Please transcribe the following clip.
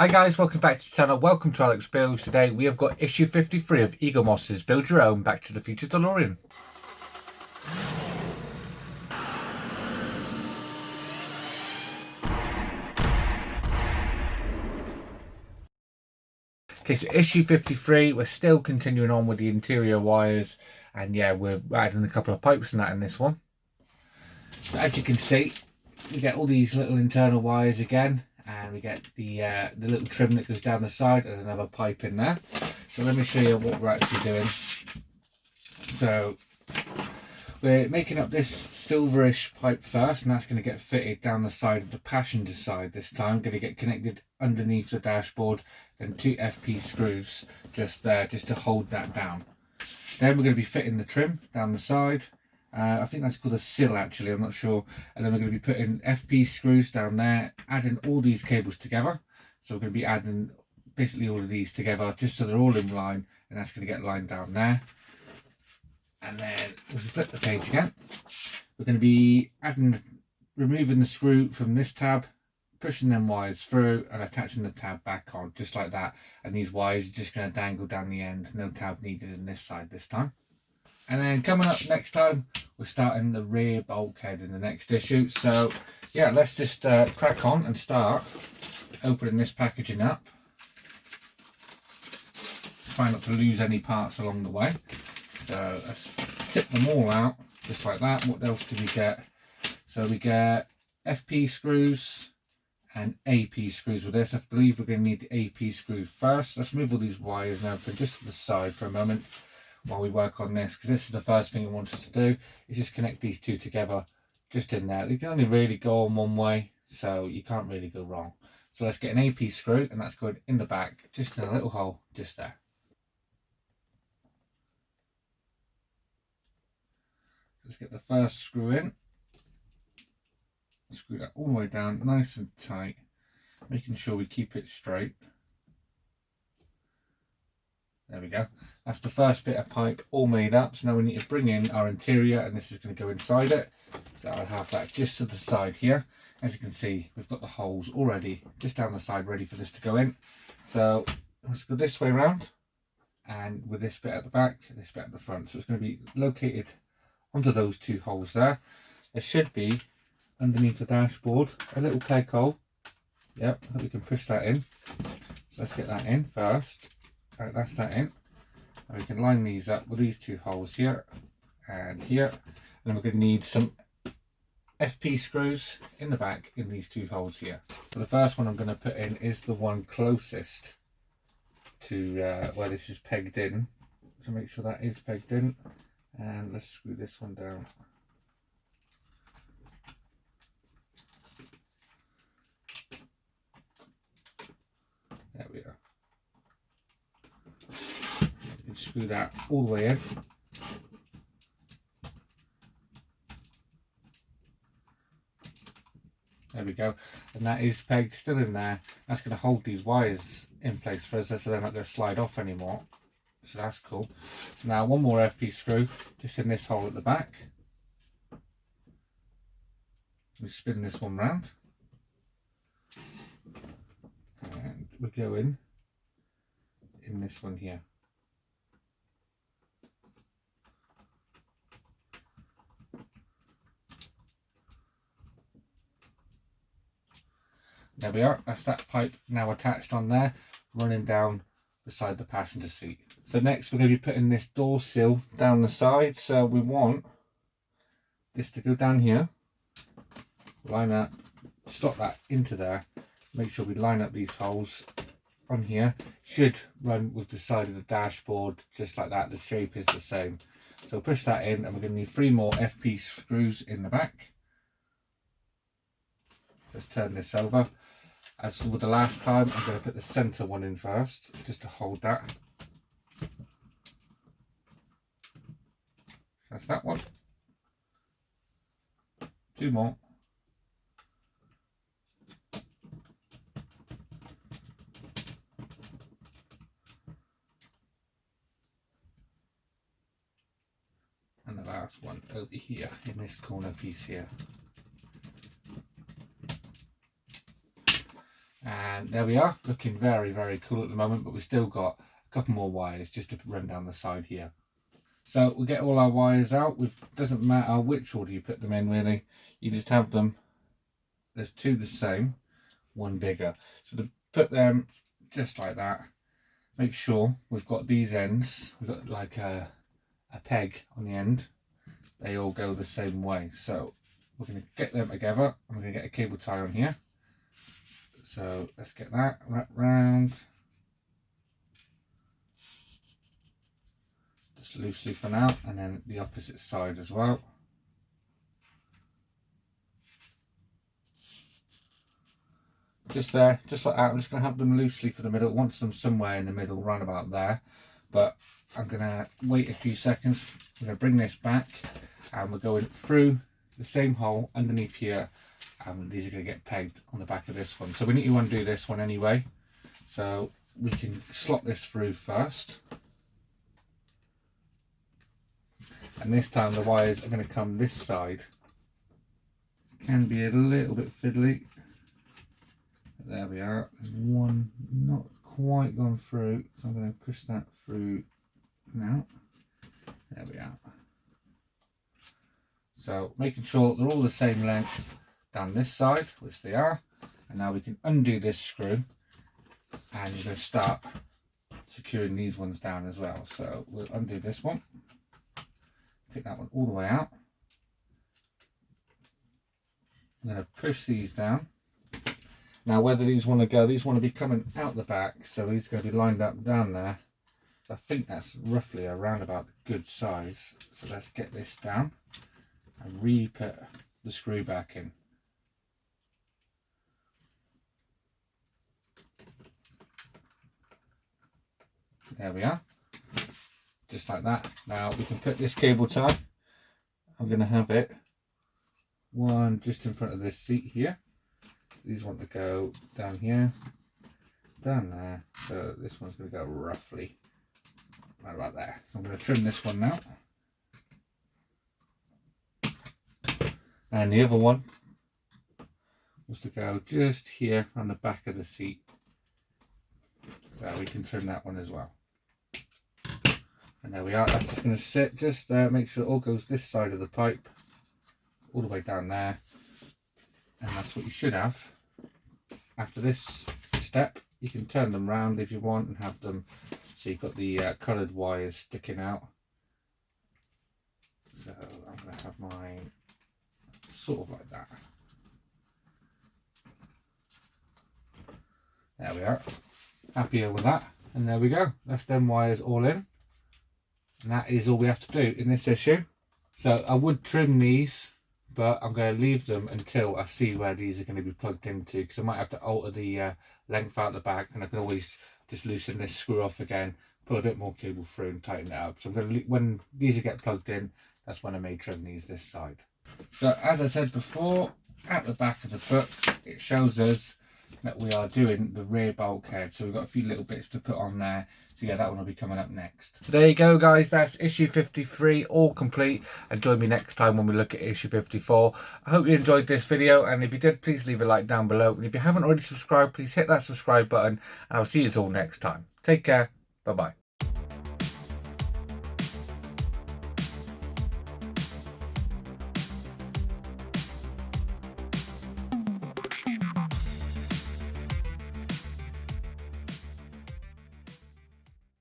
Hi guys, welcome back to the channel. Welcome to Alex Builds. Today we have got issue 53 of Eagle Moss's Build Your Own Back to the Future Delorean. Okay, so issue 53, we're still continuing on with the interior wires, and yeah, we're adding a couple of pipes and that in this one. So as you can see, we get all these little internal wires again, and we get the little trim that goes down the side and another pipe in there. So let me show you what we're actually doing. So we're making up this silverish pipe first, and that's going to get fitted down the side of the passenger side this time. Going to get connected underneath the dashboard, then 2 FP screws just there, just to hold that down. Then we're going to be fitting the trim down the side. I think that's called a sill actually, I'm not sure. And then we're going to be putting FP screws down there, adding all these cables together. So we're going to be adding basically all of these together just so they're all in line, and that's going to get lined down there. And then if we flip the page again, we're going to be removing the screw from this tab, pushing them wires through and attaching the tab back on, just like that. And these wires are just going to dangle down the end, no tab needed in this side this time. And then coming up next time, we're starting the rear bulkhead in the next issue. So yeah, let's just crack on and start opening this packaging up. Try not to lose any parts along the way. So let's tip them all out, just like that. What else do we get? So we get FP screws and AP screws with this. I believe we're going to need the AP screw first. Let's move all these wires and everything just to the side for a moment while we work on this, because this is the first thing we want us to do, is just connect these two together just in there. They can only really go on one way, so you can't really go wrong. So let's get an AP screw, and that's going in the back, just in a little hole just there. Let's get the first screw in. Screw that all the way down, nice and tight, making sure we keep it straight. There we go. That's the first bit of pipe all made up. So now we need to bring in our interior, and this is going to go inside it. So I'll have that just to the side here. As you can see, we've got the holes already just down the side ready for this to go in. So let's go this way around, and with this bit at the back, this bit at the front. So it's going to be located onto those two holes there. There should be underneath the dashboard a little peg hole. Yep, that we can push that in. So let's get that in first. Right, that's that in. And we can line these up with these two holes here and here. And then we're going to need some FP screws in the back in these two holes here. So the first one I'm going to put in is the one closest to where this is pegged in. So make sure that is pegged in. And let's screw this one down. There we are. You can screw that all the way in. There we go. And that is pegged still in there. That's going to hold these wires in place for us, so they're not going to slide off anymore. So that's cool. So now one more FP screw just in this hole at the back. We spin this one round. And we go in this one here. There we are, that's that pipe now attached on there, running down beside the passenger seat. So next we're going to be putting this door sill down the side. So we want this to go down here, line up, slot that into there, make sure we line up these holes on here. Should run with the side of the dashboard just like that, the shape is the same. So push that in, and we're going to need 3 more FP screws in the back. Let's turn this over. As with the last time, I'm going to put the centre one in first, just to hold that. That's that one. 2 more. And the last one over here in this corner piece here. And there we are, looking very, very cool at the moment, but we've still got a couple more wires just to run down the side here. So we'll get all our wires out. It doesn't matter which order you put them in really, you just have them, there's two the same, one bigger. So to put them just like that, make sure we've got these ends, we've got like a peg on the end, they all go the same way. So we're going to get them together and we're going to get a cable tie on here. So let's get that wrapped round, just loosely for now, and then the opposite side as well. Just there, just like that. I'm just going to have them loosely for the middle. I want them somewhere in the middle, round about there. But I'm going to wait a few seconds. I'm going to bring this back and we're going through the same hole underneath here. And these are going to get pegged on the back of this one. So we need to undo this one anyway. So we can slot this through first. And this time the wires are going to come this side. It can be a little bit fiddly. There we are, there's one not quite gone through, so I'm going to push that through now. There we are. So making sure they're all the same length down this side, which they are, and now we can undo this screw and we're going to start securing these ones down as well. So we'll undo this one, take that one all the way out. I'm going to push these down. Now whether these want to go, these want to be coming out the back, so these are going to be lined up down there. I think that's roughly around about the good size. So let's get this down and re-put the screw back in. There we are, just like that. Now we can put this cable tie, I'm going to have it one just in front of this seat here. These want to go down here, down there, so this one's going to go roughly right about there. So I'm going to trim this one now, and the other one was to go just here on the back of the seat, so we can trim that one as well. And there we are, that's just going to sit just there, make sure it all goes this side of the pipe all the way down there. And that's what you should have. After this step, you can turn them round if you want and have them so you've got the coloured wires sticking out. So I'm going to have mine sort of like that. There we are. Happier with that. And there we go. That's them wires all in. And that is all we have to do in this issue. So I would trim these, but I'm going to leave them until I see where these are going to be plugged into, because I might have to alter the length out the back, and I can always just loosen this screw off again, pull a bit more cable through and tighten it up. So I'm going to, when these get plugged in, that's when I may trim these this side. So as I said before, at the back of the book it shows us that we are doing the rear bulkhead, so we've got a few little bits to put on there. So yeah, that one will be coming up next. So there you go guys, that's issue 53 all complete, and join me next time when we look at issue 54. I hope you enjoyed this video, and if you did, please leave a like down below, and if you haven't already subscribed, please hit that subscribe button, and I'll see you all next time. Take care, bye bye.